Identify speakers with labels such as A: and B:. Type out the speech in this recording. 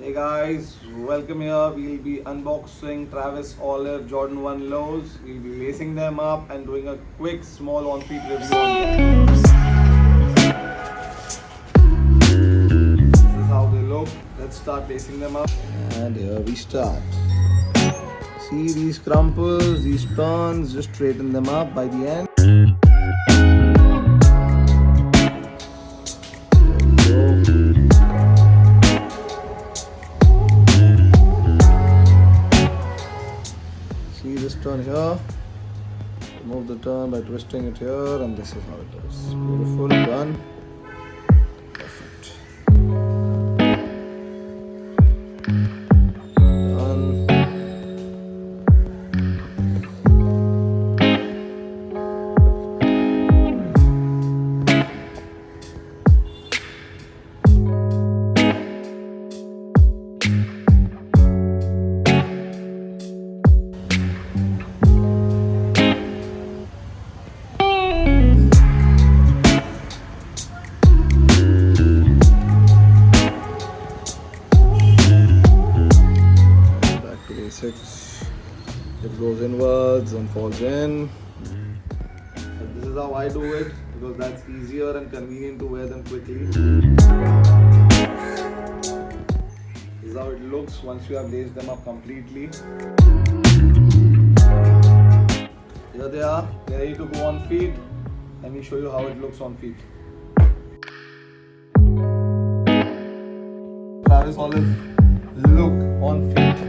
A: Hey guys, welcome here. We'll be unboxing Travis Olive Jordan 1 lows. We'll be lacing them up and doing a quick small on-feet review on them. This is how they look. Let's start lacing them up. And here we start. See these crumples, these turns, just straighten them up by the end. See this turn here, remove the turn by twisting it here, and this is how it is. Beautiful, done. Perfect. Done. Basics. It goes inwards and falls in. But this is how I do it because that's easier and convenient to wear them quickly. This is how it looks once you have laced them up completely. Here they are, ready to go on feet. Let me show you how it looks on feet. Travis Olive look on feet.